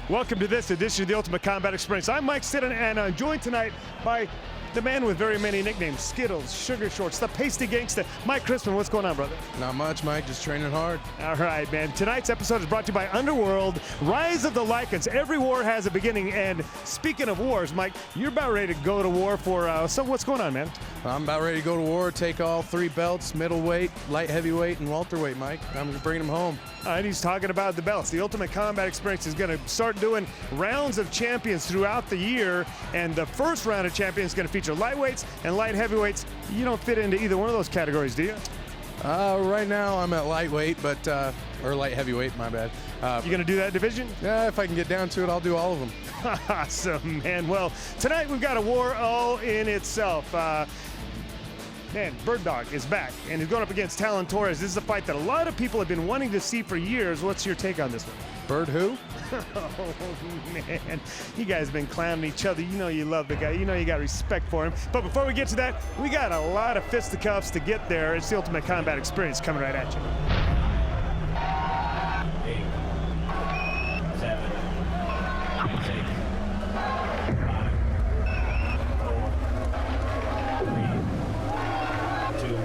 Welcome to this edition of the Ultimate Combat Experience. I'm Mike Sidden, and I'm joined tonight by the man with very many nicknames: Skittles, Sugar Shorts, the Pasty Gangsta, Mike Crispin. What's going on, brother? Not much, Mike. Just training hard. All right, man. Tonight's episode is brought to you by Underworld, Rise of the Lycans. Every war has a beginning, and speaking of wars, Mike, you're about ready to go to war for, so what's going on, man? I'm about ready to go to war, take all 3 belts: middleweight, light heavyweight, and welterweight, Mike. I'm bringing them home. And he's talking about the belts. The Ultimate Combat Experience is going to start doing rounds of champions throughout the year, and the first round of champions is going to feature lightweights and light heavyweights. You don't fit into either one of those categories, do you? Right now I'm at lightweight, but or light heavyweight, my bad. You going to do that division? Yeah, if I can get down to it, I'll do all of them. Awesome, man. Well, tonight we've got a war all in itself. Man, Bird Dog is back, and he's going up against Tallon Torres. This is a fight that a lot of people have been wanting to see for years. What's your take on this one? Bird who? Oh, man. You guys have been clowning each other. You know you love the guy. You know you got respect for him. But before we get to that, we got a lot of fisticuffs to get there. It's the Ultimate Combat Experience coming right at you. 8, 7, 6, 5, 4, 3, 2,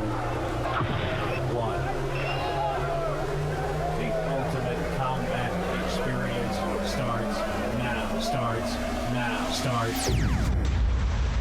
1. The Ultimate Combat Experience starts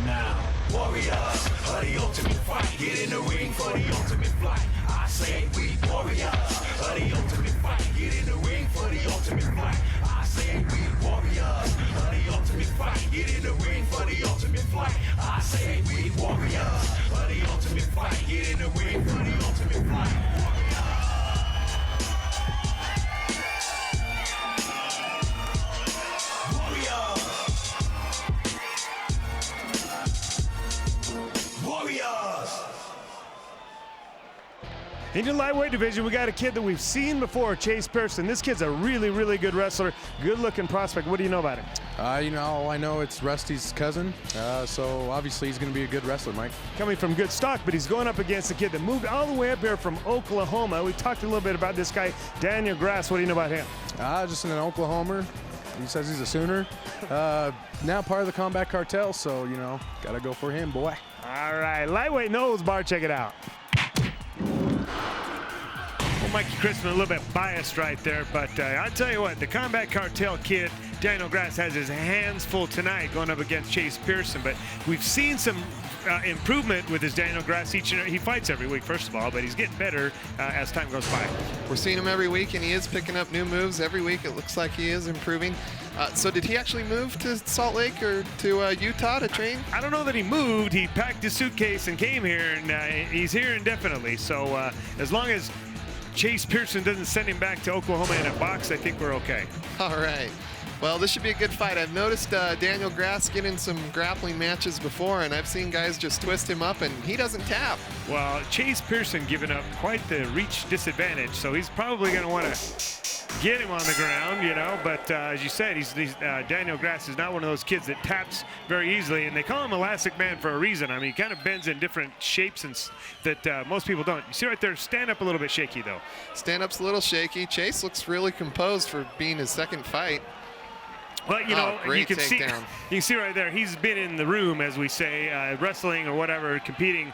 now. Warriors of the ultimate fight. Get in the ring for the ultimate flight. I say we warriors of the ultimate fight. Get in the ring for the ultimate flight. I say we warriors of the ultimate fight. Get in the ring for the ultimate flight. I say we warriors of the ultimate fight. Get in the ring for the ultimate flight. In your lightweight division, we got a kid that we've seen before, Chase Pearson. This kid's a really, really good wrestler, good-looking prospect. What do you know about him? All I know, it's Rusty's cousin, so obviously he's going to be a good wrestler, Mike. Coming from good stock, but he's going up against a kid that moved all the way up here from Oklahoma. We talked a little bit about this guy, Daniel Grass. What do you know about him? Just an Oklahomer. He says he's a Sooner. Now part of the Combat Cartel, so, you know, got to go for him, boy. All right, lightweight nose bar, check it out. Mikey Crispin a little bit biased right there, but I'll tell you what, the Combat Cartel kid, Daniel Grass, has his hands full tonight going up against Chase Pearson, but we've seen some improvement with his Daniel Grass. He fights every week, first of all, but he's getting better as time goes by. We're seeing him every week, and he is picking up new moves every week. It looks like he is improving. So did he actually move to Salt Lake or to Utah to train? I don't know that he moved. He packed his suitcase and came here, and he's here indefinitely. So as long as Chase Pearson doesn't send him back to Oklahoma in a box, I think we're okay. All right. Well, this should be a good fight. I've noticed Daniel Grass get in some grappling matches before, and I've seen guys just twist him up, and he doesn't tap. Well, Chase Pearson giving up quite the reach disadvantage, so he's probably going to want to get him on the ground, you know, but as you said, Daniel Grass is not one of those kids that taps very easily, and they call him Elastic Man for a reason. I mean, he kind of bends in different shapes and that most people don't. You see right there, stand up a little bit shaky, though. Stand up's a little shaky. Chase looks really composed for being his second fight. Well, you know, you can see right there, he's been in the room, as we say, wrestling or whatever, competing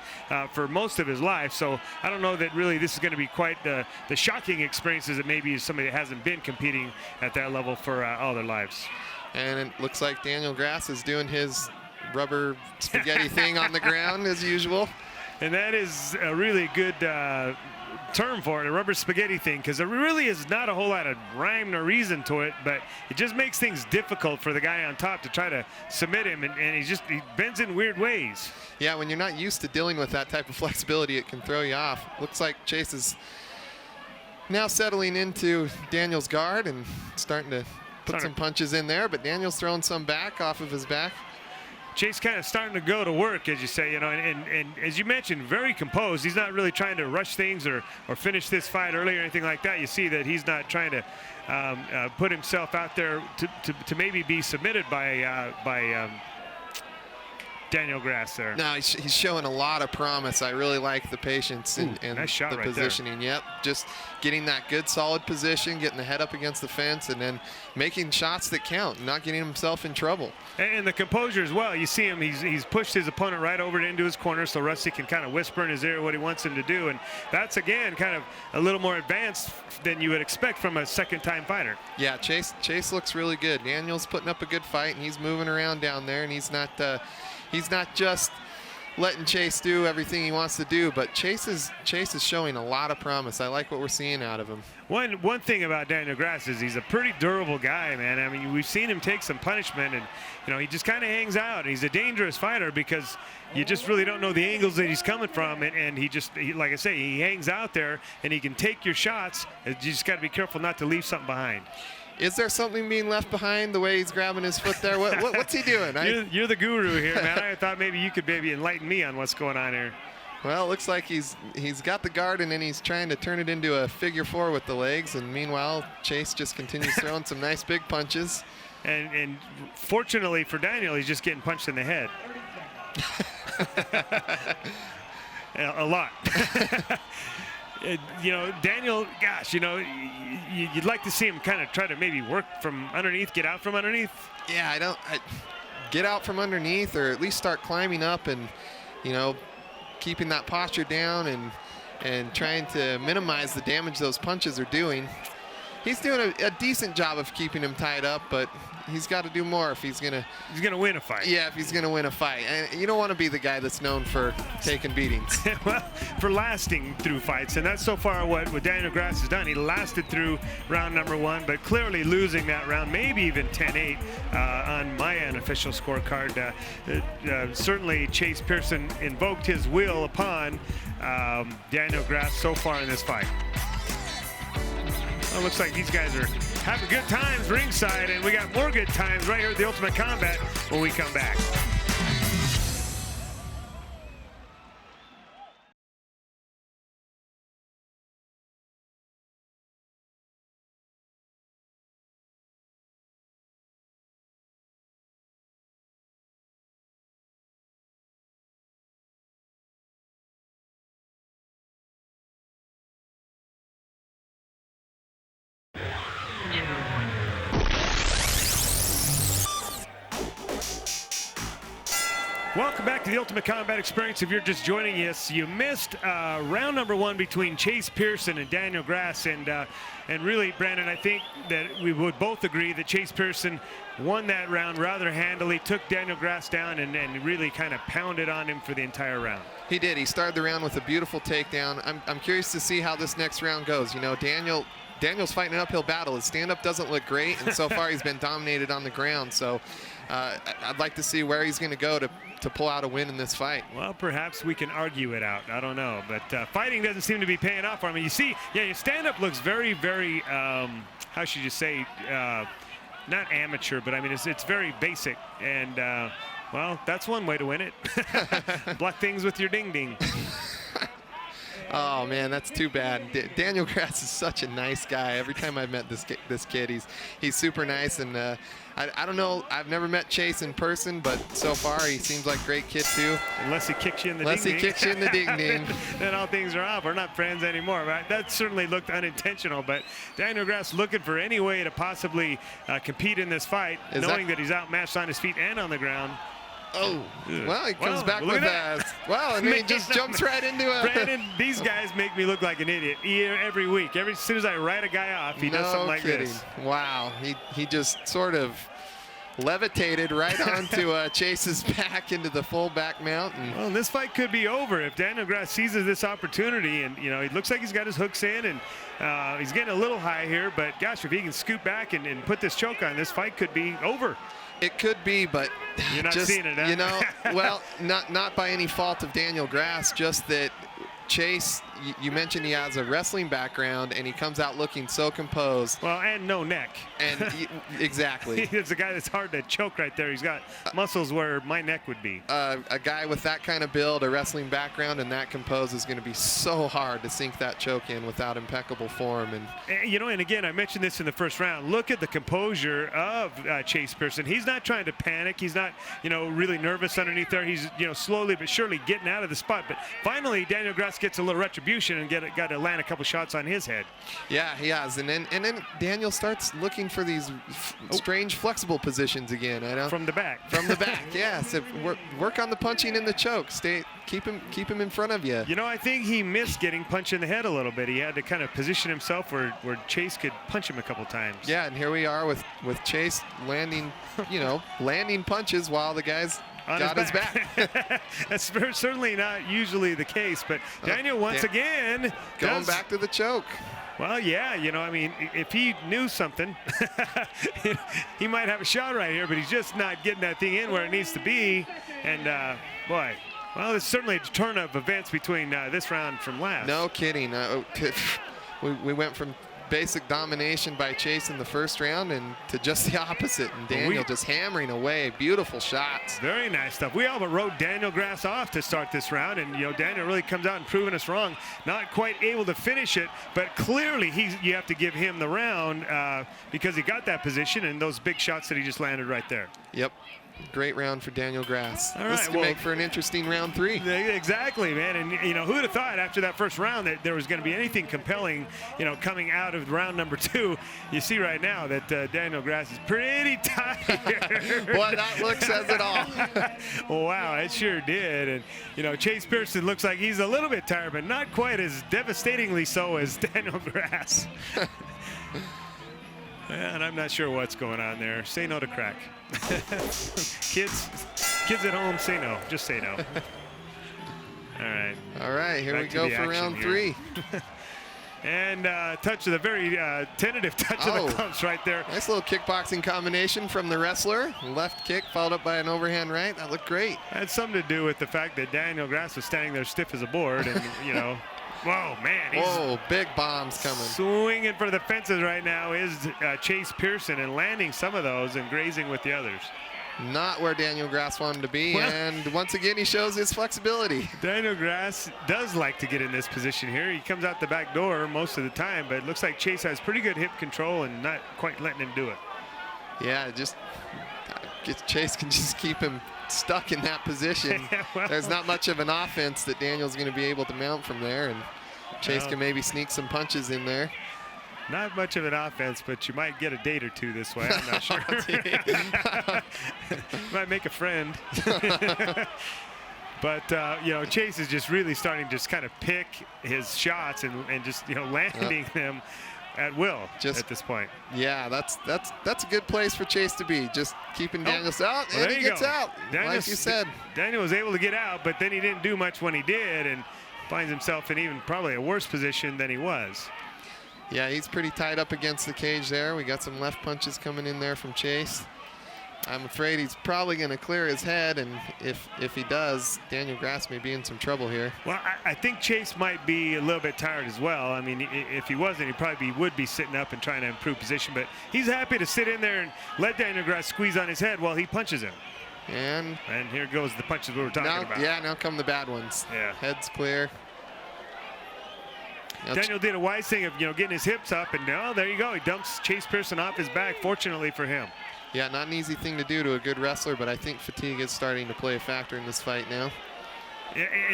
for most of his life. So I don't know that really this is going to be quite the shocking experiences that maybe somebody that hasn't been competing at that level for all their lives. And it looks like Daniel Grass is doing his rubber spaghetti thing on the ground as usual. And that is a really good term for it, a rubber spaghetti thing, because there really is not a whole lot of rhyme nor reason to it, but it just makes things difficult for the guy on top to try to submit him, and he bends in weird ways. Yeah, when you're not used to dealing with that type of flexibility, it can throw you off. Looks like Chase is now settling into Daniel's guard and starting to put some punches in there, but Daniel's throwing some back off of his back. Chase kind of starting to go to work, as you say, you know, and as you mentioned, very composed. He's not really trying to rush things or finish this fight early or anything like that. You see that he's not trying to put himself out there to maybe be submitted by Daniel Grass there. No, he's showing a lot of promise. I really like the patience and nice shot the right positioning. Yep, just getting that good solid position, getting the head up against the fence, and then making shots that count, not getting himself in trouble. And the composure as well. You see him, he's pushed his opponent right over into his corner so Rusty can kind of whisper in his ear what he wants him to do. And that's, again, kind of a little more advanced than you would expect from a second-time fighter. Yeah, Chase looks really good. Daniel's putting up a good fight, and he's moving around down there, and he's not just letting Chase do everything he wants to do, but Chase is showing a lot of promise. I like what we're seeing out of him. One thing about Daniel Grass is he's a pretty durable guy, man. I mean, we've seen him take some punishment, and he just kind of hangs out. He's a dangerous fighter because you just really don't know the angles that he's coming from, and he like I say, he hangs out there and he can take your shots. You just got to be careful not to leave something behind. Is there something being left behind the way he's grabbing his foot there? What's he doing? You're the guru here, man. I thought maybe you could enlighten me on what's going on here. Well, it looks like he's got the guard, and then he's trying to turn it into a figure four with the legs. And meanwhile, Chase just continues throwing some nice big punches. And fortunately for Daniel, he's just getting punched in the head. A lot. Daniel, gosh, you'd like to see him kind of try to maybe work from underneath, get out from underneath. Yeah, get out from underneath, or at least start climbing up and, keeping that posture down and trying to minimize the damage those punches are doing. He's doing a decent job of keeping him tied up, but he's got to do more if he's gonna win a fight. Yeah, if he's gonna win a fight. And you don't want to be the guy that's known for taking beatings. Well, for lasting through fights, and that's so far what Daniel Grass has done. He lasted through round number 1, but clearly losing that round, maybe even 10-8 on my unofficial scorecard. Certainly Chase Pearson invoked his will upon Daniel Grass so far in this fight. Well, looks like these guys are having good times ringside, and we got more good times right here at the Ultimate Combat when we come back. Welcome back to the Ultimate Combat Experience. If you're just joining us, you missed round number 1 between Chase Pearson and Daniel Grass, and really, Brandon, I think that we would both agree that Chase Pearson won that round rather handily, took Daniel Grass down, and really kind of pounded on him for the entire round. He did. He started the round with a beautiful takedown. I'm curious to see how this next round goes. Daniel's fighting an uphill battle. His stand-up doesn't look great, and so far he's been dominated on the ground. So I'd like to see where he's going to go to pull out a win in this fight. Well, perhaps we can argue it out. I don't know. But fighting doesn't seem to be paying off for him. You see, your stand-up looks very, very, how should you say, not amateur, but I mean, it's very basic. And, well, that's one way to win it. Block things with your ding-ding. Oh man, that's too bad. Daniel Grass is such a nice guy. Every time I've met this kid, he's super nice, and I don't know. I've never met Chase in person, but so far he seems like a great kid too. Unless he kicks you in the ding-ding. Then all things are off. We're not friends anymore. Right? That certainly looked unintentional, but Daniel Grass looking for any way to possibly compete in this fight, knowing that he's outmatched on his feet and on the ground. Oh, well, he comes back with that. Well, and then he just jumps right into it. Brandon, these guys make me look like an idiot every week. As soon as I write a guy off, he does something like this. Wow, he just sort of levitated right onto Chase's back into the full back mount. Well, this fight could be over if Daniel Grass seizes this opportunity. And, it looks like he's got his hooks in, and he's getting a little high here. But, gosh, if he can scoot back and put this choke on, this fight could be over. It could be, but you're not seeing it, huh? Well, not by any fault of Daniel Grass, just that Chase you mentioned he has a wrestling background, and he comes out looking so composed. Well, and no neck. And exactly. He's a guy that's hard to choke right there. He's got muscles where my neck would be. A guy with that kind of build, a wrestling background, and that composed is going to be so hard to sink that choke in without impeccable form. And you know, and again, I mentioned this in the first round. Look at the composure of Chase Pearson. He's not trying to panic. He's not, you know, really nervous underneath there. He's, you know, slowly but surely getting out of the spot. But finally, Daniel Grass gets a little retribution and got to land a couple shots on his head. Yeah, he has. And then Daniel starts looking for these strange flexible positions again. I know. From the back. From the back, yeah. So work on the punching and the choke. Keep him in front of you. You know, I think he missed getting punched in the head a little bit. He had to kind of position himself where Chase could punch him a couple times. Yeah, and here we are with Chase landing, you know, landing punches while the guy's got his back. That's certainly not usually the case, but Daniel once again going back to the choke. Well, yeah, you know, I mean, if he knew something, he might have a shot right here, but he's just not getting that thing in where it needs to be. And boy, well, it's certainly a turn of events between this round from last. No kidding. We went from basic domination by Chase in the first round and to just the opposite, and Daniel just hammering away. Beautiful shots. Very nice stuff. We all but wrote Daniel Grass off to start this round, and you know, Daniel really comes out and proving us wrong. Not quite able to finish it, but clearly you have to give him the round because he got that position and those big shots that he just landed right there. Yep. Great round for Daniel Grass. All right, this can make for an interesting round 3. Exactly, man. And you know, who would have thought after that first round that there was going to be anything compelling, you know, coming out of round number 2? You see right now that Daniel Grass is pretty tired. Boy, that look says it all. Wow, it sure did. And you know, Chase Pearson looks like he's a little bit tired, but not quite as devastatingly so as Daniel Grass. And I'm not sure what's going on there. Say no to crack. Kids at home, say no. Just say no. All right. Here we go for round 3. And touch of the very tentative touch of the clubs right there. Nice little kickboxing combination from the wrestler. Left kick followed up by an overhand right. That looked great. Had something to do with the fact that Daniel Grass was standing there stiff as a board, and you know. Whoa, man. Whoa, big bombs coming. Swinging for the fences right now is Chase Pearson, and landing some of those and grazing with the others. Not where Daniel Grass wanted to be, and once again he shows his flexibility. Daniel Grass does like to get in this position here. He comes out the back door most of the time, but it looks like Chase has pretty good hip control and not quite letting him do it. Yeah, Chase can just keep him stuck in that position. Well, there's not much of an offense that Daniel's going to be able to mount from there, and Chase can maybe sneak some punches in there. Not much of an offense, but you might get a date or two this way. I'm not sure. Might make a friend. But, you know, Chase is just really starting to just kind of pick his shots and just, you know, landing them at will at this point. Yeah, that's a good place for Chase to be. Just keeping Daniel out, and he gets out, like you said. Daniel was able to get out, but then he didn't do much when he did, and finds himself in even probably a worse position than he was. Yeah, he's pretty tied up against the cage there. We got some left punches coming in there from Chase. I'm afraid he's probably going to clear his head, and if he does, Daniel Grass may be in some trouble here. Well, I think Chase might be a little bit tired as well. I mean, if he wasn't, he probably would be sitting up and trying to improve position, but he's happy to sit in there and let Daniel Grass squeeze on his head while he punches him. And here goes the punches we were talking about. Yeah, now come the bad ones. Yeah. Head's clear. Daniel did a wise thing of, you know, getting his hips up, and now there you go. He dumps Chase Pearson off his back, fortunately for him. Yeah, not an easy thing to do to a good wrestler, but I think fatigue is starting to play a factor in this fight now.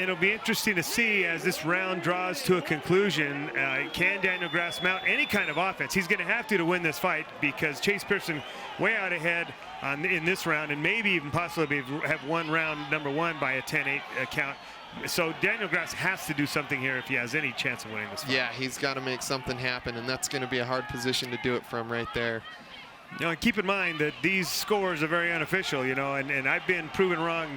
It'll be interesting to see as this round draws to a conclusion. Can Daniel Grass mount any kind of offense? He's going to have to win this fight because Chase Pearson way out ahead in this round, and maybe even possibly have won round number 1 by a 10-8 count. So Daniel Grass has to do something here if he has any chance of winning this fight. Yeah, he's got to make something happen, and that's going to be a hard position to do it from right there. You know, and keep in mind that these scores are very unofficial, you know, and I've been proven wrong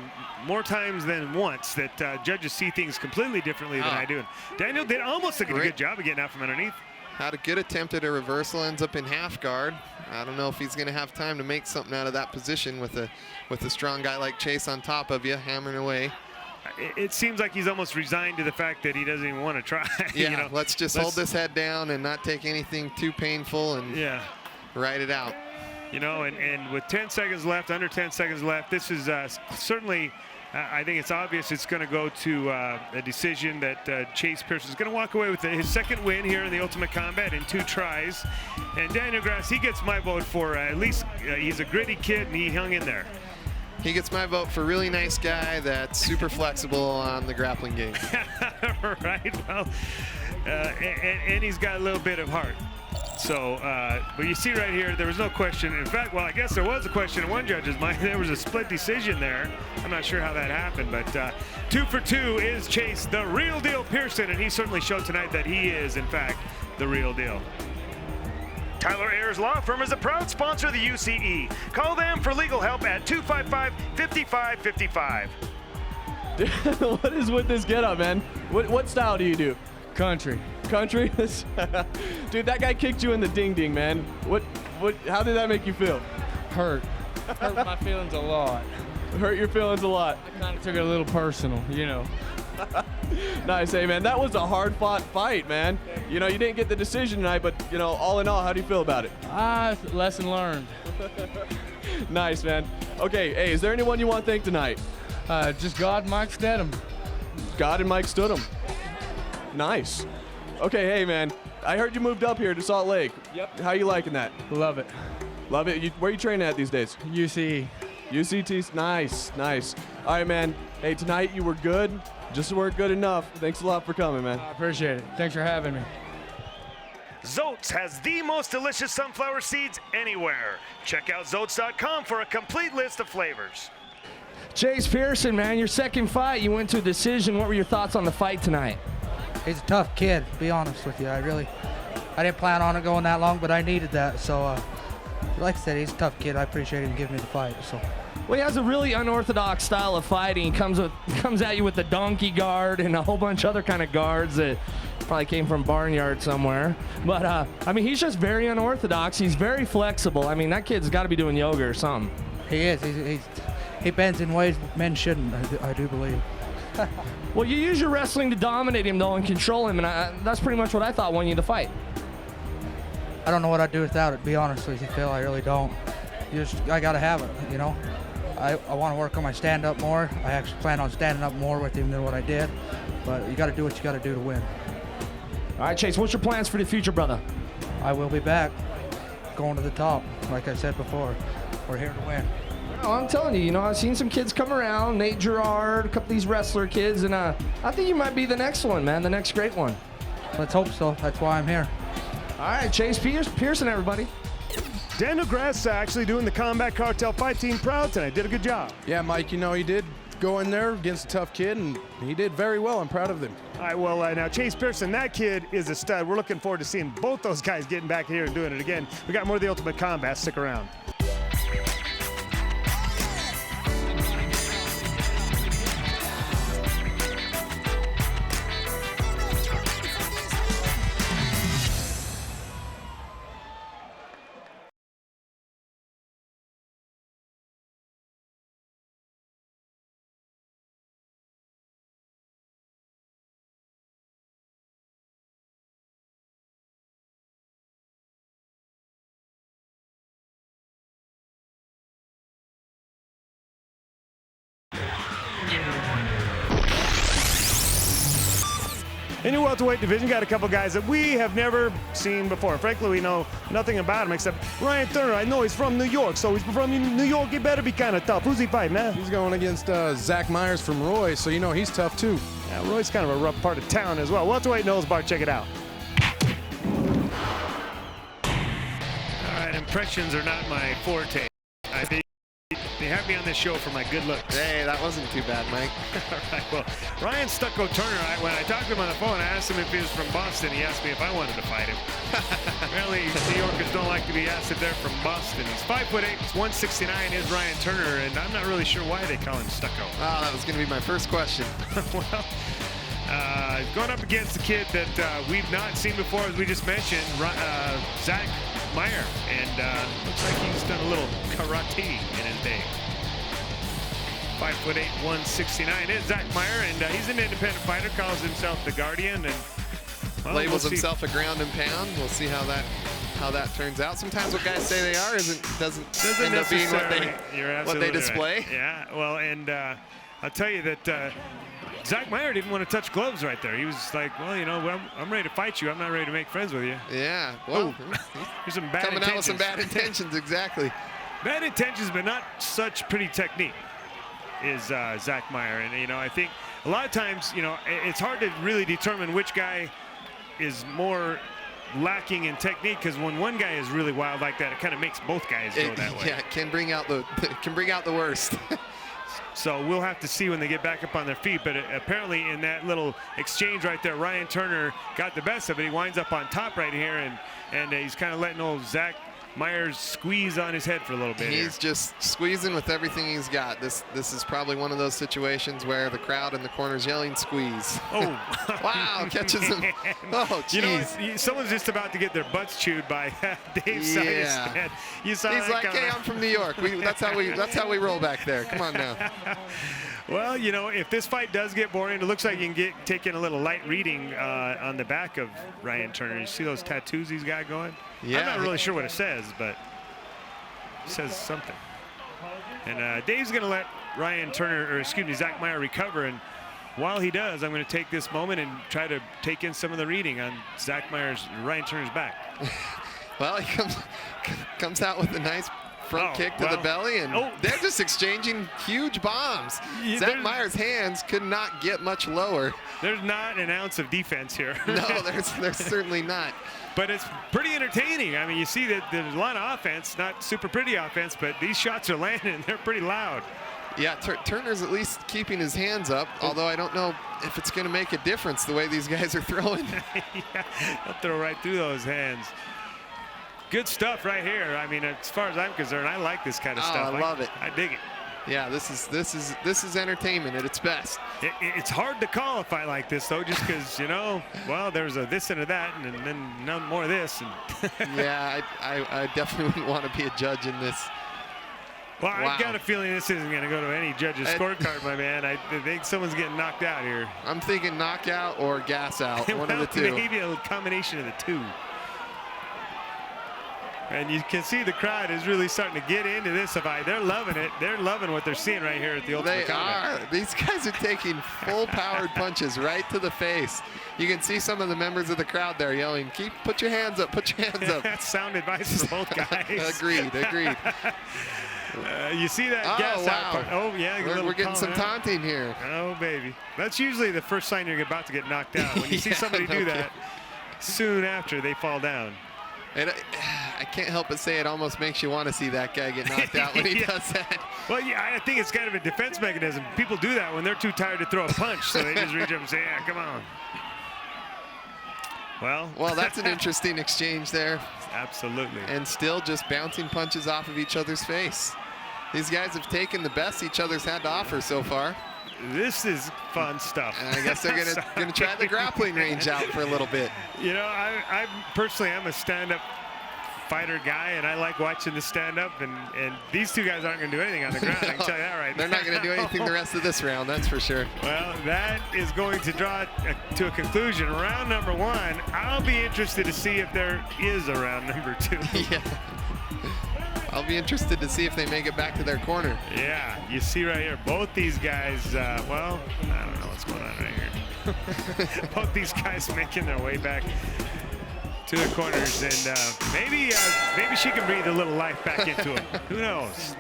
more times than once that judges see things completely differently than I do. And Daniel did almost a good job of getting out from underneath. Had a good attempt at a reversal, ends up in half guard. I don't know if he's going to have time to make something out of that position with a strong guy like Chase on top of you, hammering away. it seems like he's almost resigned to the fact that he doesn't even want to try. Yeah, you know? let's hold this head down and not take anything too painful and ride it out. You know, and with 10 seconds left, under 10 seconds left, this is certainly, I think it's obvious it's going to go to a decision that Chase Pearson is going to walk away with his second win here in the Ultimate Combat in 2 tries. And Daniel Grass, he gets my vote for at least he's a gritty kid and he hung in there. He gets my vote for really nice guy that's super flexible on the grappling game. Right, well, and he's got a little bit of heart. So, but you see right here, there was no question. In fact, well, I guess there was a question in one judge's mind. There was a split decision there. I'm not sure how that happened, but 2 for 2 is Chase, the real deal Pearson, and he certainly showed tonight that he is, in fact, the real deal. Tyler Ayers Law Firm is a proud sponsor of the UCE. Call them for legal help at 255-5555. What is with this getup, man? What style do you do? Country. Country? Dude, that guy kicked you in the ding-ding, man. How did that make you feel? Hurt my feelings a lot. Hurt your feelings a lot. I kind of took it a little personal, you know. Nice, hey, man. That was a hard-fought fight, man. You know, you didn't get the decision tonight, but, you know, all in all, how do you feel about it? Lesson learned. Nice, man. Okay, hey, is there anyone you want to thank tonight? Just God and Mike Stedham. God and Mike Stidham. Nice. Okay, hey, man. I heard you moved up here to Salt Lake. Yep. How you liking that? Love it. Love it. Where you training at these days? UCE. UCT. Nice, nice. All right, man. Hey, tonight you were good. Just weren't good enough. Thanks a lot for coming, man. I appreciate it. Thanks for having me. Zoats has the most delicious sunflower seeds anywhere. Check out Zoats.com for a complete list of flavors. Chase Pearson, man, your second fight, you went to a decision. What were your thoughts on the fight tonight? He's a tough kid, to be honest with you. I didn't plan on it going that long, but I needed that. So, like I said, he's a tough kid. I appreciate him giving me the fight. So. Well, he has a really unorthodox style of fighting. He comes at you with the donkey guard and a whole bunch of other kind of guards that probably came from barnyard somewhere. But, I mean, he's just very unorthodox. He's very flexible. I mean, that kid's got to be doing yoga or something. He is. He bends in ways men shouldn't, I do believe. Well, you use your wrestling to dominate him, though, and control him, and that's pretty much what I thought won you the fight. I don't know what I'd do without it, to be honest with you, Phil. I really don't. I got to have it, you know. I want to work on my stand-up more. I actually plan on standing up more with him than what I did. But you got to do what you got to do to win. All right, Chase, what's your plans for the future, brother? I will be back, going to the top. Like I said before, we're here to win. Well, I'm telling you, you know, I've seen some kids come around, Nate Gerard, a couple of these wrestler kids, and I think you might be the next one, man, the next great one. Let's hope so. That's why I'm here. All right, Chase Pearson, everybody. Daniel Grass actually doing the Combat Cartel Fight Team proud tonight. Did a good job. Yeah, Mike, you know, he did go in there against a tough kid, and he did very well. I'm proud of him. All right, well, now Chase Pearson, that kid is a stud. We're looking forward to seeing both those guys getting back here and doing it again. We got more of the Ultimate Combat. Stick around. In your welterweight division, got a couple guys that we have never seen before. Frankly, we know nothing about him except Ryan Turner. I know he's from New York, so he's from New York. He better be kind of tough. Who's he fighting, man? He's going against Zac Myers from Roy, so you know he's tough too. Yeah, Roy's kind of a rough part of town as well. Welterweight knows Bart. Check it out. All right, impressions are not my forte. They have me on this show for my good looks. Hey, that wasn't too bad, Mike. All right, well, Ryan Stucco Turner, when I talked to him on the phone, I asked him if he was from Boston. He asked me if I wanted to fight him. Apparently, New Yorkers don't like to be asked if they're from Boston. He's 5'8", 169 is Ryan Turner, and I'm not really sure why they call him Stucco. Oh, that was going to be my first question. Well, going up against the kid that we've not seen before, as we just mentioned, Zac Myers, and looks like he's done a little karate in his day. 5'8", 169 is Zac Myers, and he's an independent fighter, calls himself the Guardian, and well, labels we'll himself a ground and pound. We'll see how that turns out. Sometimes what guys say they are doesn't end up being what they display. Right. Yeah, well, and I'll tell you that Zac Myers didn't want to touch gloves right there. He was like, well, you know, I'm ready to fight you. I'm not ready to make friends with you. Yeah, well, here's some bad coming intentions. out with some bad intentions, exactly. Bad intentions, but not such pretty technique is Zac Myers. And, you know, I think a lot of times, you know, it's hard to really determine which guy is more lacking in technique, because when one guy is really wild like that, it kind of makes both guys go that way. Yeah, it can bring out the worst. So we'll have to see when they get back up on their feet. But apparently in that little exchange right there, Ryan Turner got the best of it. He winds up on top right here, and he's kind of letting old Zac Myers squeeze on his head for a little bit. He's just squeezing with everything he's got. This is probably one of those situations where the crowd in the corner's yelling, "Squeeze!" Oh, wow! Catches him. Oh, jeez. You know, someone's just about to get their butts chewed by Dave Seierstedt. You saw he's like, "Hey, I'm from New York. That's how we roll back there. Come on now." Well, you know, if this fight does get boring, it looks like you can take in a little light reading on the back of Ryan Turner. You see those tattoos he's got going? Yeah. I'm not really sure what it says, but it says something. And Dave's going to let Zac Myers recover. And while he does, I'm going to take this moment and try to take in some of the reading on Ryan Turner's back. Well, he comes out with a nice front kick to the belly, and they're just exchanging huge bombs. Zac Myers' hands could not get much lower. There's not an ounce of defense here. No, there's certainly not. But it's pretty entertaining. I mean, you see that there's a lot of offense, not super pretty offense, but these shots are landing, and they're pretty loud. Yeah, Turner's at least keeping his hands up, although I don't know if it's going to make a difference the way these guys are throwing. Yeah, they'll throw right through those hands. Good stuff right here. I mean, as far as I'm concerned, I like this kind of stuff. I love it. I dig it. Yeah, this is entertainment at its best. It's hard to call a fight like this, though, just because, you know, well, there's a this and a that, and then none more of this. And yeah, I definitely wouldn't want to be a judge in this. Well, wow. I've got a feeling this isn't going to go to any judge's scorecard, my man. I think someone's getting knocked out here. I'm thinking knockout or gas out, one of the two. Maybe a combination of the two. And you can see the crowd is really starting to get into this fight. They're loving it. They're loving what they're seeing right here at the Ultimate Combat. These guys are taking full-powered punches right to the face. You can see some of the members of the crowd there yelling, put your hands up, put your hands up. That's sound advice for both guys. Agreed. You see that gas out part. Oh, yeah. We're getting some taunting here. Oh, baby. That's usually the first sign you're about to get knocked out. When you see somebody do that, soon after they fall down. And I can't help but say it almost makes you want to see that guy get knocked out when he does that. Well, yeah, I think it's kind of a defense mechanism. People do that when they're too tired to throw a punch, so they just reach up and say, yeah, come on. Well, that's an interesting exchange there. Absolutely. And still just bouncing punches off of each other's face. These guys have taken the best each other's had to offer so far. This is fun stuff. And I guess they're gonna try the grappling range out for a little bit. You know, I personally, I'm a stand-up fighter guy, and I like watching the stand-up, and these two guys aren't going to do anything on the ground. I can tell you that right now. They're not going to do anything the rest of this round, that's for sure. Well, that is going to draw to a conclusion. Round number one. I'll be interested to see if there is a round number two. Yeah. I'll be interested to see if they make it back to their corner. Yeah, you see right here, both these guys, well, I don't know what's going on right here. Both these guys making their way back to the corners, and maybe she can breathe a little life back into him. Who knows?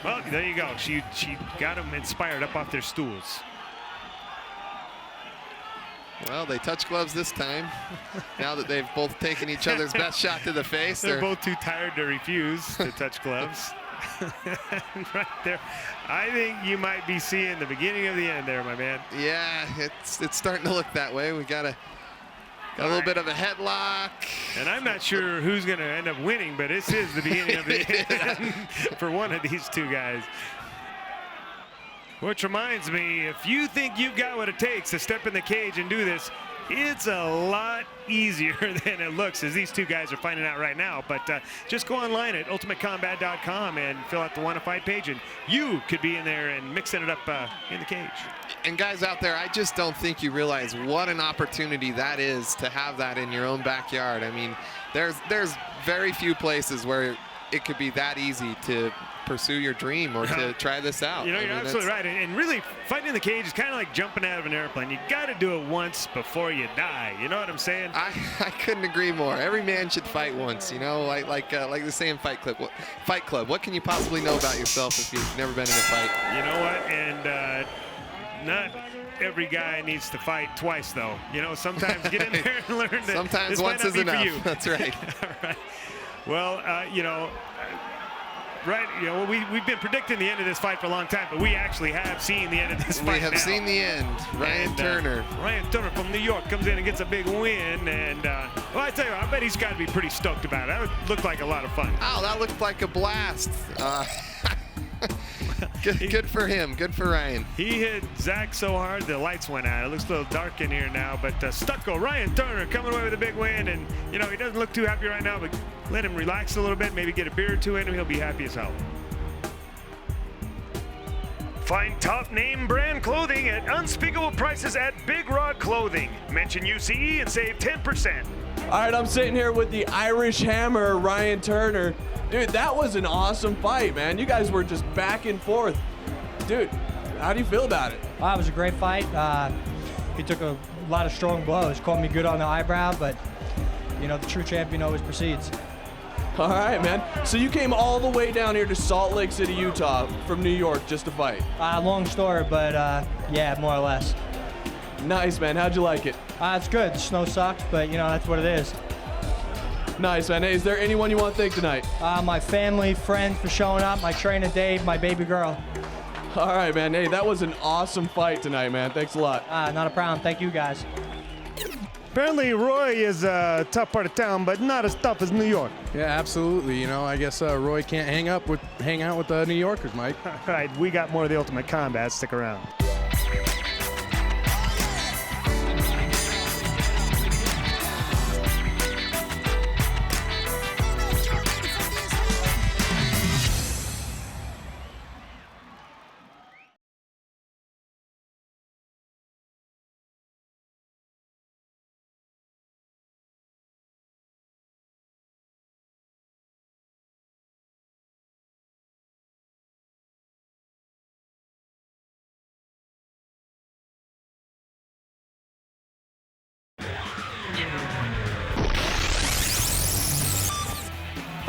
Well, there you go. She got them inspired up off their stools. Well, they touch gloves this time. Now that they've both taken each other's best shot to the face. They're both too tired to refuse to touch gloves. Right there. I think you might be seeing the beginning of the end there, my man. Yeah, it's starting to look that way. We got a little bit of a headlock. And I'm not sure who's going to end up winning, but this is the beginning of the end for one of these two guys. Which reminds me, if you think you've got what it takes to step in the cage and do this, It's a lot easier than it looks, as these two guys are finding out right now. But just go online at ultimatecombat.com and fill out the Want to Fight page, and you could be in there and mixing it up in the cage. And guys out there, I just don't think you realize what an opportunity that is to have that in your own backyard. I mean, there's very few places where it could be that easy to pursue your dream or to try this out. You know, you're absolutely right. And really, fighting in the cage is kind of like jumping out of an airplane. You got to do it once before you die. You know what I'm saying? I couldn't agree more. Every man should fight once. You know, like the saying Fight Club. What can you possibly know about yourself if you've never been in a fight? You know what? And not every guy needs to fight twice, though. You know, sometimes get in there and learn that sometimes this once might not is be enough. for you. That's right. All right. Well, you know. Right, you know, we've been predicting the end of this fight for a long time, but we actually have seen the end of this fight. We have seen the end. Ryan Turner from New York comes in and gets a big win, and well, I tell you, I bet he's got to be pretty stoked about it. That would look like a lot of fun. Oh, that looked like a blast. Good for him. Good for Ryan. He hit Zach so hard the lights went out. It looks a little dark in here now, but Stucco, Ryan Turner coming away with a big win, and you know he doesn't look too happy right now, but let him relax a little bit, maybe get a beer or two in him, he'll be happy as hell. Find top name brand clothing at unspeakable prices at Big Rod Clothing. Mention UCE and save 10%. All right, I'm sitting here with the Irish Hammer, Ryan Turner. Dude, that was an awesome fight, man. You guys were just back and forth. Dude, how do you feel about it? It was a great fight. He took a lot of strong blows, caught me good on the eyebrow, but you know, the true champion always proceeds. All right, man. So you came all the way down here to Salt Lake City, Utah from New York just to fight? Long story, but yeah, more or less. Nice, man. How'd you like it? It's good. The snow sucked, but you know, that's what it is. Nice, man. Hey, is there anyone you want to thank tonight? My family, friends for showing up, my trainer Dave, my baby girl. All right, man. Hey, that was an awesome fight tonight, man. Thanks a lot. Not a problem. Thank you, guys. Apparently Roy is a tough part of town, but not as tough as New York. Yeah, absolutely. You know, I guess Roy can't hang out with the New Yorkers, Mike. All right, we got more of the Ultimate Combat. Stick around.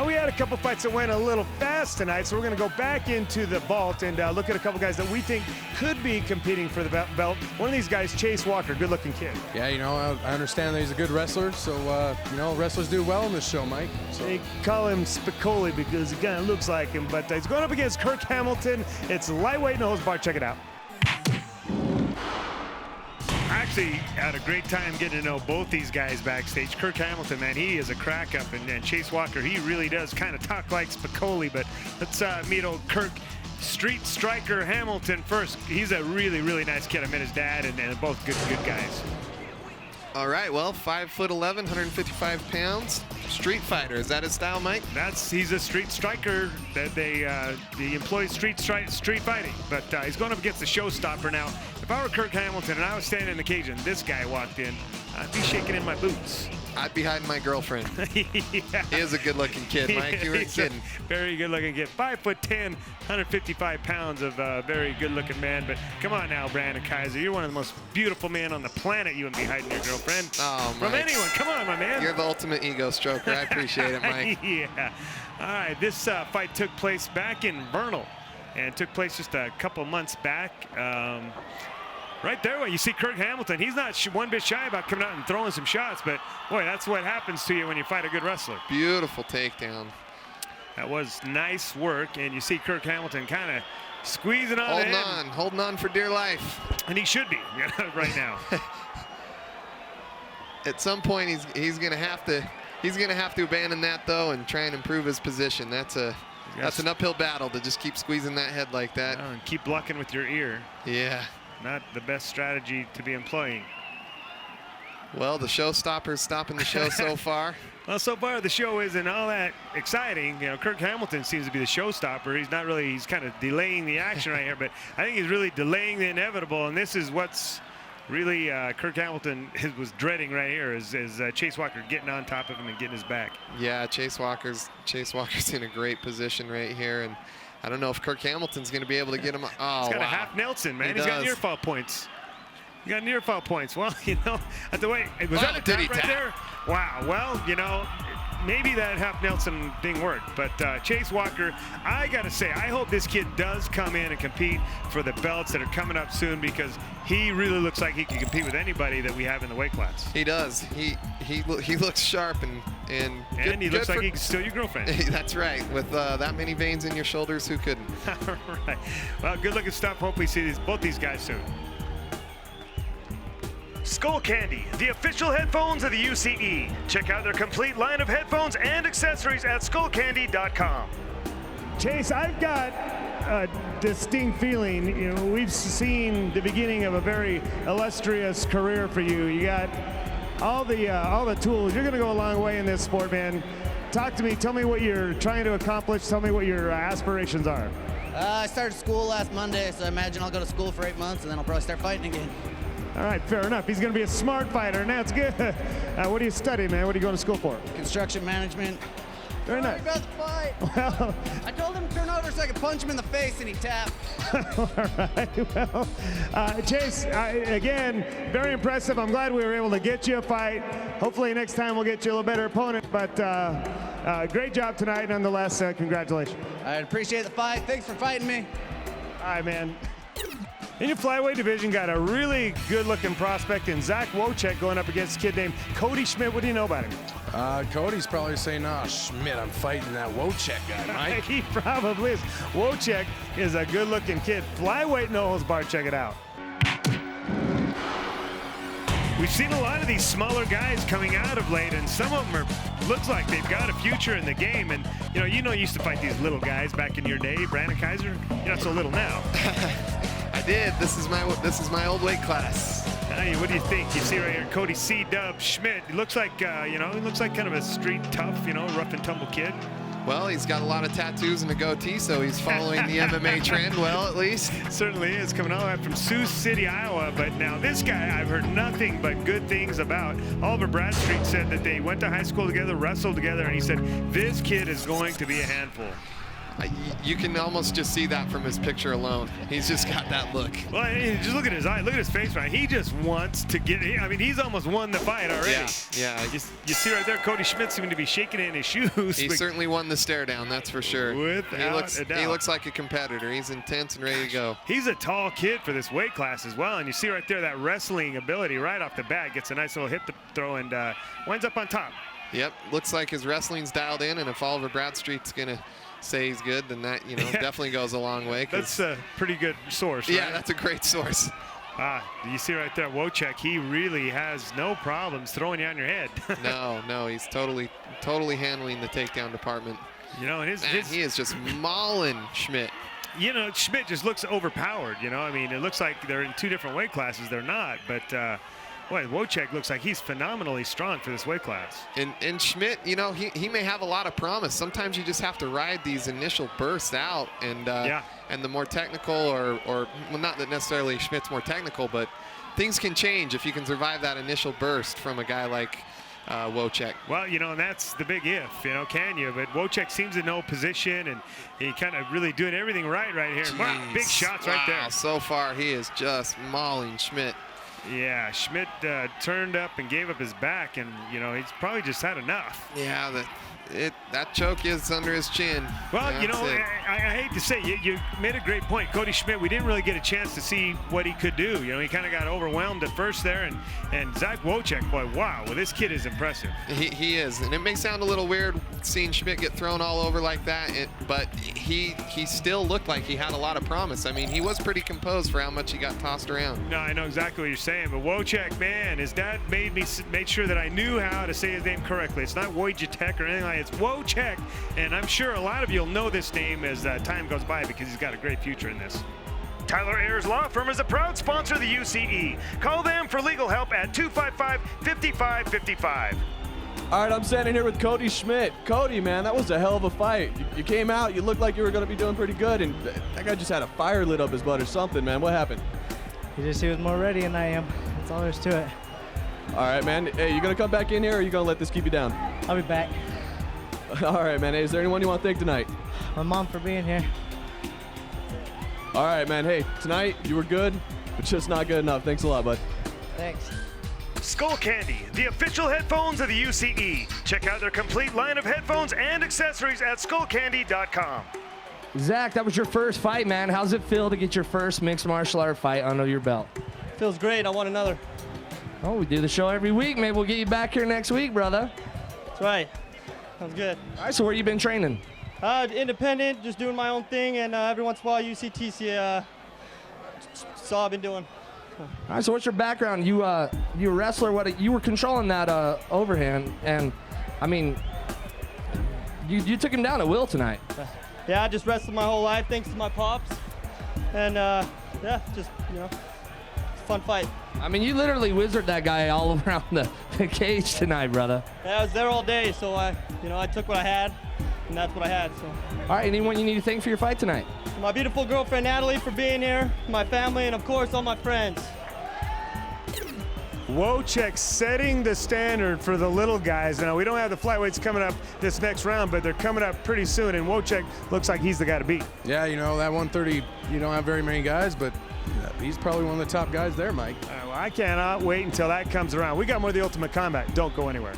We had a couple fights that went a little fast tonight, so we're going to go back into the vault and look at a couple guys that we think could be competing for the belt. One of these guys, Chase Walker, good-looking kid. Yeah, you know, I understand that he's a good wrestler, so, you know, wrestlers do well in this show, Mike. So. They call him Spicoli because he kind of looks like him, but he's going up against Kirk Hamilton. It's lightweight no holds barred. Check it out. Actually had a great time getting to know both these guys backstage. Kirk Hamilton, man, he is a crack up, and Chase Walker, he really does kind of talk like Spicoli. But let's meet old Kirk Street Striker Hamilton first. He's a really, really nice kid. I met his dad, and they're both good guys. All right, well, 5'11", 155 pounds. Street fighter, is that his style, Mike? He's a street striker. That he employs street fighting, but he's going up against the showstopper now. If I were Kirk Hamilton and I was standing in the cage and this guy walked in, I'd be shaking in my boots. I'd be hiding my girlfriend. Yeah. He is a good-looking kid, Mike. You were kidding. Very good-looking kid. 5'10", 155 pounds of a very good-looking man. But come on now, Brandon Kaiser. You're one of the most beautiful men on the planet. You wouldn't be hiding your girlfriend. Oh, From Mike. anyone. Come on, my man. You're the ultimate ego stroker. I appreciate it, Mike. Yeah. All right. This fight took place back in Vernal, and took place just a couple months back. Right there, well, you see Kirk Hamilton. He's not one bit shy about coming out and throwing some shots, but boy, that's what happens to you when you fight a good wrestler. Beautiful takedown. That was nice work, and you see Kirk Hamilton kind of squeezing on holding on for dear life. And he should be right now. At some point, he's gonna have to abandon that though and try and improve his position. That's an uphill battle to just keep squeezing that head like that. Oh, and keep blocking with your ear. Yeah. Not the best strategy to be employing. Well, the showstopper's stopping the show so far. Well, so far the show isn't all that exciting. You know, Kirk Hamilton seems to be the showstopper. He's not really, he's kind of delaying the action right here, but I think he's really delaying the inevitable, and this is what's really Kirk Hamilton was dreading right here is Chase Walker getting on top of him and getting his back. Yeah, Chase Walker's in a great position right here, and I don't know if Kirk Hamilton's going to be able to get him. Oh, he's got wow. a half Nelson, man. He's got near fall points. He got near fall points. Well, you know, at the way, was that a tap right there? Wow. Well, you know, maybe that half Nelson thing worked, but Chase Walker, I got to say, I hope this kid does come in and compete for the belts that are coming up soon, because he really looks like he can compete with anybody that we have in the weight class. He does. He looks sharp and he looks like he can steal your girlfriend. That's right. With that many veins in your shoulders, who couldn't? All right. Well, good looking stuff. Hope we see both these guys soon. Skull Candy, the official headphones of the UCE. Check out their complete line of headphones and accessories at skullcandy.com. Chase, I've got a distinct feeling, you know, we've seen the beginning of a very illustrious career for you. You got all the tools. You're going to go a long way in this sport, man. Talk to me. Tell me what you're trying to accomplish. Tell me what your aspirations are. I started school last Monday, so I imagine I'll go to school for 8 months, and then I'll probably start fighting again. All right, fair enough. He's going to be a smart fighter, and that's good. What are you studying, man? What are you going to school for? Construction management. Very nice. Sorry about the fight. Well, I told him to turn over so I could punch him in the face, and he tapped. all right. Well, Chase, again, very impressive. I'm glad we were able to get you a fight. Hopefully next time we'll get you a little better opponent, but great job tonight nonetheless. Congratulations. I appreciate the fight. Thanks for fighting me. All right, man. In your flyweight division, got a really good-looking prospect in Zack Wojtech going up against a kid named Cody Schmidt. What do you know about him? Cody's probably saying, "Oh, Schmidt, I'm fighting that Wojtech guy, Mike." He probably is. Wojtech is a good-looking kid. Flyweight, no holds barred. Check it out. We've seen a lot of these smaller guys coming out of late, and some of them looks like they've got a future in the game. And you used to fight these little guys back in your day, Brandon Kaiser. You're not so little now. I did. This is my old weight class. Hey, what do you think? You see right here, Cody C-Dub Schmidt. He looks like, he looks like kind of a street tough, rough and tumble kid. Well, he's got a lot of tattoos and a goatee, so he's following the MMA trend well, at least. Certainly is, coming all the way from Sioux City, Iowa. But now this guy, I've heard nothing but good things about. Oliver Bradstreet said that they went to high school together, wrestled together, and he said, this kid is going to be a handful. You can almost just see that from his picture alone. He's just got that look. Well, just look at his eye. Look at his face, right? He just wants to get. I mean, he's almost won the fight already. Yeah. You see right there, Cody Schmidt seeming to be shaking it in his shoes. He certainly won the stare down, that's for sure. Without a doubt. He looks like a competitor. He's intense and ready to go. He's a tall kid for this weight class as well, and you see right there that wrestling ability right off the bat. Gets a nice little hip throw and winds up on top. Yep, looks like his wrestling's dialed in, and if Oliver Bradstreet's gonna say he's good, then that definitely goes a long way. That's a pretty good source, right? Yeah, that's a great source. You see right there, Wojtech, he really has no problems throwing you on your head. No, he's totally handling the takedown department. He is just mauling Schmidt. Schmidt just looks overpowered, I mean, it looks like they're in two different weight classes. They're not, but boy, Wojtech looks like he's phenomenally strong for this weight class. And Schmidt, he may have a lot of promise. Sometimes you just have to ride these initial bursts out, and the more technical, or well, not that necessarily Schmidt's more technical, but things can change if you can survive that initial burst from a guy like Wojtech. Well, and that's the big if, can you? But Wojtech seems to know position, and he kind of really doing everything right here. Wow, big shots right there. So far, he is just mauling Schmidt. Yeah, Schmidt turned up and gave up his back, and he's probably just had enough. Yeah, that choke is under his chin. Well, I hate to say, you made a great point. Cody Schmidt, we didn't really get a chance to see what he could do. He kind of got overwhelmed at first there, and Zack Wojtech, boy, wow, well, this kid is impressive. He is, and it may sound a little weird seeing Schmidt get thrown all over like that, but he still looked like he had a lot of promise. I mean, he was pretty composed for how much he got tossed around. No, I know exactly what you're saying, but Wojtech, man, his dad made sure that I knew how to say his name correctly. It's not Wojtech or anything like that. It's Wojtech, and I'm sure a lot of you will know this name as time goes by because he's got a great future in this. Tyler Ayers Law Firm is a proud sponsor of the UCE. Call them for legal help at 255-5555. All right, I'm standing here with Cody Schmidt. Cody, man, that was a hell of a fight. You came out, you looked like you were going to be doing pretty good, and that guy just had a fire lit up his butt or something, man. What happened? He was more ready than I am. That's all there is to it. All right, man. Hey, you going to come back in here, or are you going to let this keep you down? I'll be back. All right, man. Hey, is there anyone you want to thank tonight? My mom for being here. All right, man. Hey, tonight you were good, but just not good enough. Thanks a lot, bud. Thanks. Skull Candy, the official headphones of the UCE. Check out their complete line of headphones and accessories at skullcandy.com. Zach, that was your first fight, man. How's it feel to get your first mixed martial art fight under your belt? Feels great. I want another. Oh, we do the show every week. Maybe we'll get you back here next week, brother. That's right. Sounds good. All right, so where you been training? Independent, just doing my own thing, and every once in a while UCTC, that's all I've been doing. All right, so what's your background? You a wrestler. You were controlling that overhand, and I mean, you took him down at will tonight. Yeah, I just wrestled my whole life thanks to my pops, and yeah, just it's a fun fight. I mean, you literally wizarded that guy all around the cage tonight, brother. Yeah, I was there all day, so I took what I had, and that's what I had. So. All right, anyone you need to thank for your fight tonight? My beautiful girlfriend Natalie for being here, my family, and of course all my friends. Wojtech setting the standard for the little guys. Now, we don't have the flyweights coming up this next round, but they're coming up pretty soon, and Wojtech looks like he's the guy to beat. Yeah, you know, that 130, you don't have very many guys, but he's probably one of the top guys there, Mike. Well, I cannot wait until that comes around. We got more of the Ultimate Combat. Don't go anywhere.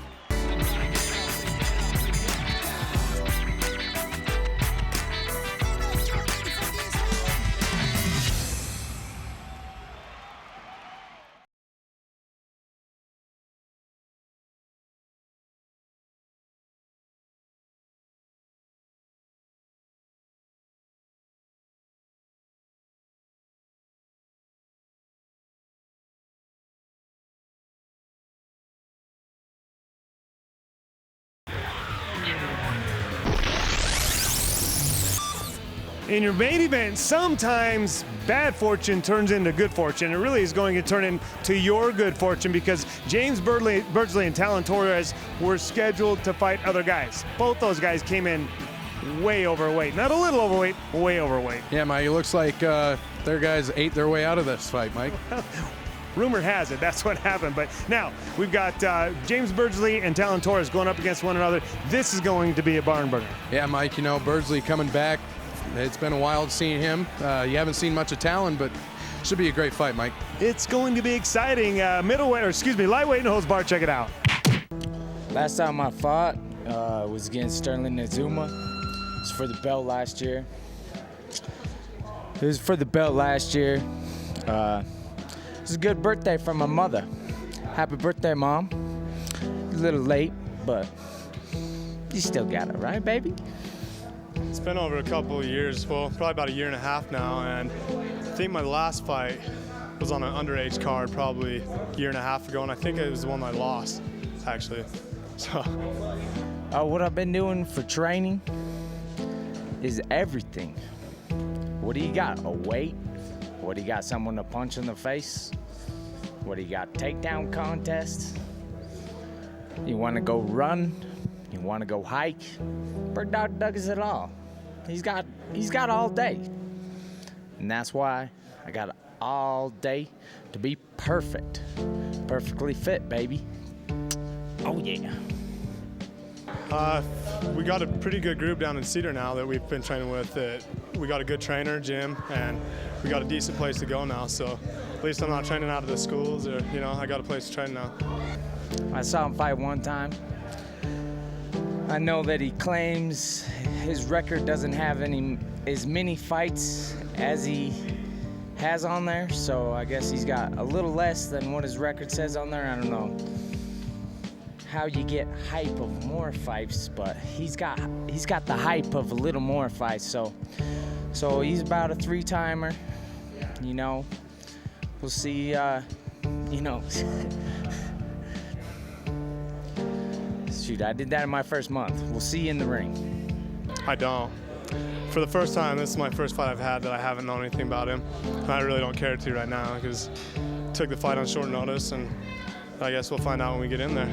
In your main event, sometimes bad fortune turns into good fortune. It really is going to turn into your good fortune because James Birdsley and Tallon Torres were scheduled to fight other guys. Both those guys came in way overweight. Not a little overweight, way overweight. Yeah, Mike, it looks like their guys ate their way out of this fight, Mike. Rumor has it that's what happened. But now we've got James Birdsley and Tallon Torres going up against one another. This is going to be a barn burner. Yeah, Mike, you know, Birdsley coming back. It's been a while seeing him. You haven't seen much of Tallon, but should be a great fight, Mike. It's going to be exciting. Lightweight and hose bar. Check it out. Last time I fought was against Sterling Nazuma. It was for the belt last year. It was a good birthday from my mother. Happy birthday, Mom. A little late, but you still got it, right, baby? It's been over a couple of years, well, probably about a year and a half now, and I think my last fight was on an underage card probably a year and a half ago, and I think it was the one I lost, actually. So. What I've been doing for training is everything. What do you got? A weight? What do you got? Someone to punch in the face? What do you got? Takedown contests? You want to go run? You want to go hike? Bird Dog does it all. He's got all day. And that's why I got all day to be perfect. Perfectly fit, baby. Oh, yeah. We got a pretty good group down in Cedar now that we've been training with. We got a good trainer, Jim, and we got a decent place to go now. So at least I'm not training out of the schools, or I got a place to train now. I saw him fight one time. I know that he claims his record doesn't have as many fights as he has on there, so I guess he's got a little less than what his record says on there. I don't know how you get hype of more fights, but he's got the hype of a little more fights. So he's about a 3-timer. We'll see. Shoot, I did that in my first month. We'll see you in the ring. I don't. for the first time, this is my first fight I've had that I haven't known anything about him. And I really don't care to right now because took the fight on short notice, and I guess we'll find out when we get in there.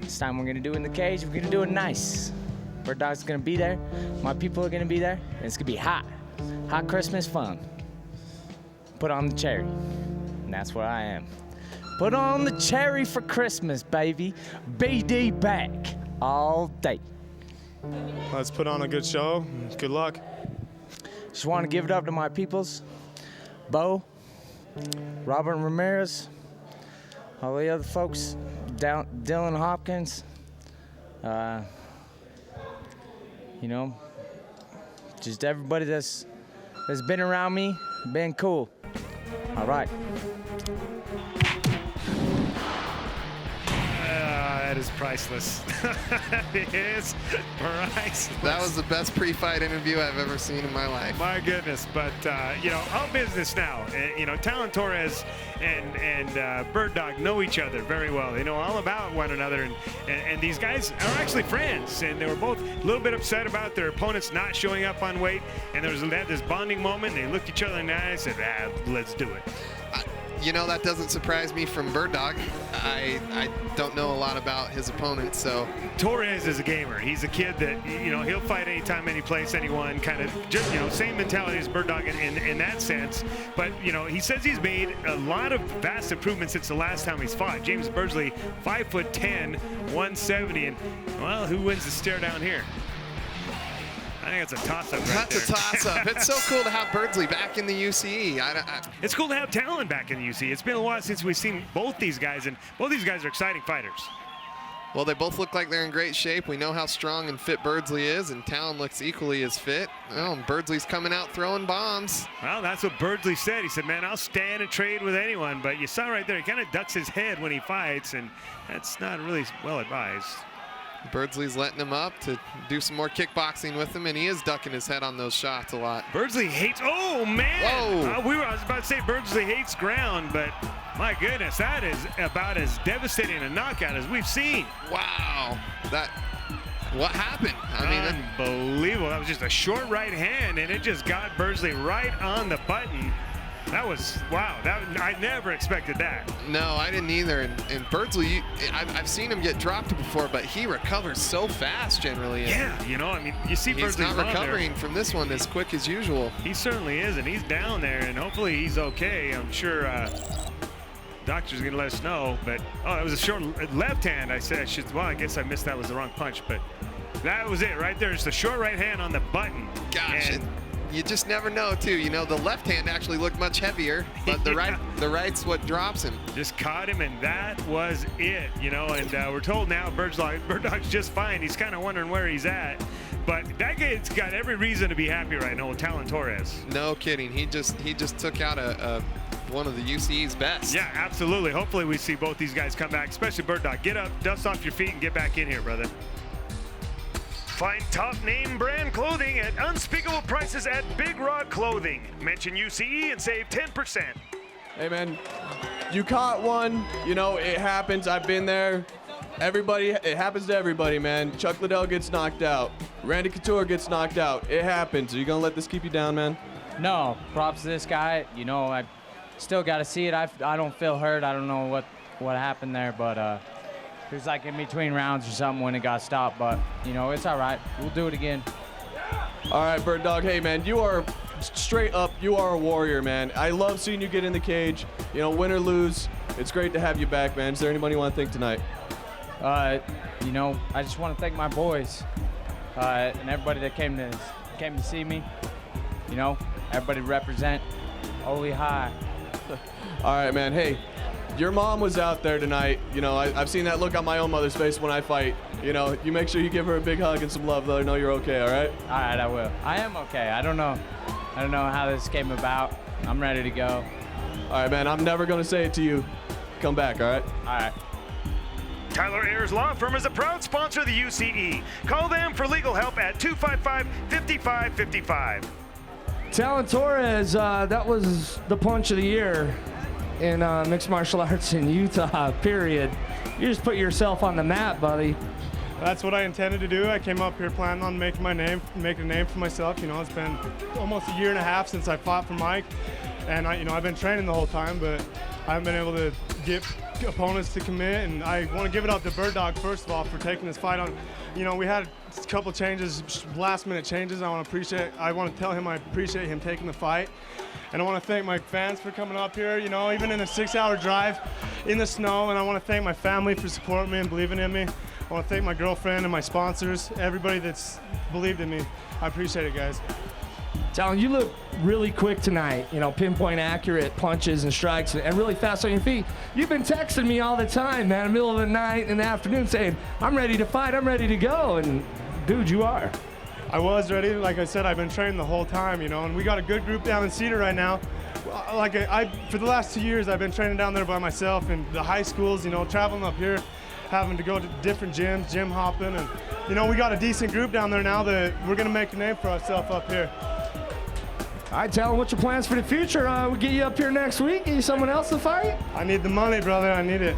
This time we're gonna do it in the cage. We're gonna do it nice. Bird Dog's gonna be there. My people are gonna be there. And it's gonna be hot. Hot Christmas fun. Put on the cherry. And that's what I am. Put on the cherry for Christmas, baby. BD back all day. Let's put on a good show. Good luck. Just want to give it up to my peoples. Bo, Robert Ramirez, all the other folks, Dylan Hopkins, you know, just everybody that's been around me, been cool. All right. That is priceless. It is priceless. That was the best pre-fight interview I've ever seen in my life. My goodness, but you know, all business now. You know, Tallon Torres and Bird Dog know each other very well. They know all about one another, and these guys are actually friends. And they were both a little bit upset about their opponents not showing up on weight, and they had this bonding moment. And they looked each other in the eye and said, "Let's do it." You know, that doesn't surprise me from Bird Dog. I don't know a lot about his opponent, so. Torres is a gamer. He's a kid that, you know, he'll fight anytime, any place, anyone, kind of just, you know, same mentality as Bird Dog in that sense. But, you know, he says he's made a lot of vast improvements since the last time he's fought. Birdsley, 5'10", 170, and, well, who wins the stare down here? I think it's a toss-up right That's a toss-up. It's so cool to have Birdsley back in the UCE. It's cool to have Tallon back in the UCE. It's been a while since we've seen both these guys, and both these guys are exciting fighters. Well, they both look like they're in great shape. We know how strong and fit Birdsley is, and Tallon looks equally as fit. Well, and Birdsley's coming out throwing bombs. Well, that's what Birdsley said. He said, man, I'll stand and trade with anyone. But you saw right there, he kind of ducks his head when he fights, and that's not really well advised. Birdsley's letting him up to do some more kickboxing with him, and he is ducking his head on those shots a lot. Birdsley hates, oh man! I was about to say Birdsley hates ground, but my goodness, that is about as devastating a knockout as we've seen. Wow, what happened? I mean, unbelievable. That was just a short right hand, and it just got Birdsley right on the button. That was, wow, I never expected that. No, I didn't either. And Birdsley, I've seen him get dropped before, but he recovers so fast generally. Yeah, you know, I mean, you see Birdsley's not recovering from this one as quick as usual. He certainly is, and he's down there, and hopefully he's okay. I'm sure doctor's gonna let us know, but, oh, that was a short left hand. I said I guess I missed that was the wrong punch, but that was it right there. It's the short right hand on the button. Gosh, and you just never know, too. You know, the left hand actually looked much heavier, but the right's what drops him. Just caught him, and that was it, you know. And we're told now Bird Dog's just fine. He's kind of wondering where he's at. But that guy's got every reason to be happy right now with Tallon Torres. No kidding. He just took out one of the UCE's best. Yeah, absolutely. Hopefully we see both these guys come back, especially Bird Dog. Get up, dust off your feet, and get back in here, brother. Find top name brand clothing at unspeakable prices at Big Rod Clothing. Mention UCE and save 10%. Hey man, you caught one, you know, it happens, I've been there. It happens to everybody, man. Chuck Liddell gets knocked out. Randy Couture gets knocked out. It happens. Are you gonna let this keep you down, man? No, props to this guy. You know, I still gotta see it. I don't feel hurt. I don't know what happened there, but it was like in between rounds or something when it got stopped, but, you know, it's all right. We'll do it again. All right, Bird Dog. Hey, man, you are straight up, you are a warrior, man. I love seeing you get in the cage. You know, win or lose, it's great to have you back, man. Is there anybody you want to thank tonight? You know, I just want to thank my boys and everybody that came to see me. You know, everybody represent Holy High. All right, man. Hey, your mom was out there tonight. You know, I've seen that look on my own mother's face when I fight. You know, you make sure you give her a big hug and some love. Let her know you're okay, all right? All right, I will. I am okay. I don't know how this came about. I'm ready to go. All right, man. I'm never going to say it to you. Come back, all right? All right. Tyler Ayers Law Firm is a proud sponsor of the UCE. Call them for legal help at 255-5555. Tallon Torres, that was the punch of the year in mixed martial arts in Utah, period. You just put yourself on the map, buddy. That's what I intended to do. I came up here planning on making a name for myself. You know, it's been almost a year and a half since I fought for Mike, and I've been training the whole time, but I haven't been able to get opponents to commit. And I want to give it up to Bird Dog first of all for taking this fight on. You know, we had a couple changes, last-minute changes. I want to tell him I appreciate him taking the fight. And I want to thank my fans for coming up here, you know, even in a 6-hour drive in the snow. And I want to thank my family for supporting me and believing in me. I want to thank my girlfriend and my sponsors, everybody that's believed in me. I appreciate it, guys. Tallon, you look really quick tonight, you know, pinpoint accurate punches and strikes and really fast on your feet. You've been texting me all the time, man, in the middle of the night and the afternoon saying, I'm ready to fight, I'm ready to go. And dude, you are. I was ready. Like I said, I've been training the whole time, you know, and we got a good group down in Cedar right now. Like for the last 2 years, I've been training down there by myself in the high schools, you know, traveling up here, having to go to different gyms, gym hopping, and, you know, we got a decent group down there now that we're going to make a name for ourselves up here. All right, Tallon, what's your plans for the future? We'll get you up here next week, get you someone else to fight? I need the money, brother. I need it.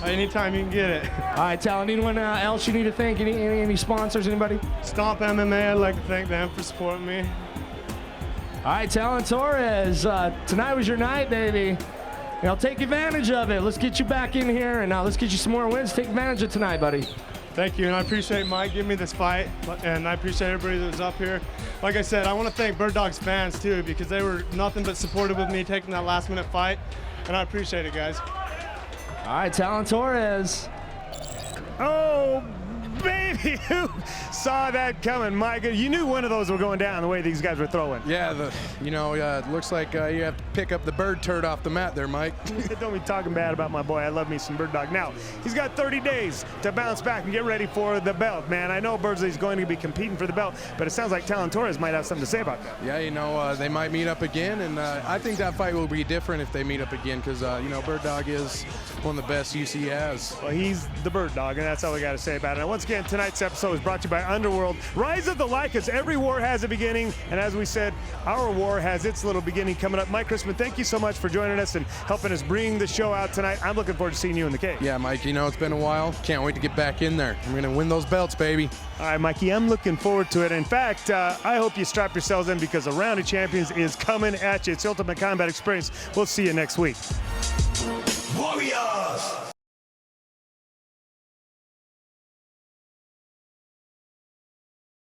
Anytime you can get it. All right, Tallon, anyone else you need to thank? Any sponsors, anybody? Stomp MMA, I'd like to thank them for supporting me. All right, Tallon Torres, tonight was your night, baby. You know, take advantage of it. Let's get you back in here, and let's get you some more wins. Take advantage of tonight, buddy. Thank you, and I appreciate Mike giving me this fight, and I appreciate everybody that was up here. Like I said, I want to thank Bird Dog's fans, too, because they were nothing but supportive with me taking that last-minute fight, and I appreciate it, guys. All right, Tallon Torres. Oh, baby, who saw that coming, Mike? You knew one of those were going down the way these guys were throwing. Yeah, it looks like you have to pick up the bird turd off the mat there, Mike. Don't be talking bad about my boy. I love me some Bird Dog. Now, he's got 30 days to bounce back and get ready for the belt, man. I know Birdsley's going to be competing for the belt, but it sounds like Tallon Torres might have something to say about that. Yeah, you know, they might meet up again, and I think that fight will be different if they meet up again because, you know, Bird Dog is one of the best UCE has. Well, he's the Bird Dog, and that's all we got to say about it. And once again, tonight's episode is brought to you by Underworld. Rise of the Lycas. Every war has a beginning, and as we said, our war has its little beginning coming up. Mike Chrisman, thank you so much for joining us and helping us bring the show out tonight. I'm looking forward to seeing you in the cage. Yeah, Mike, you know, it's been a while. Can't wait to get back in there. I'm going to win those belts, baby. All right, Mikey, I'm looking forward to it. In fact, I hope you strap yourselves in because the Round of Champions is coming at you. It's the ultimate combat experience. We'll see you next week. Warriors!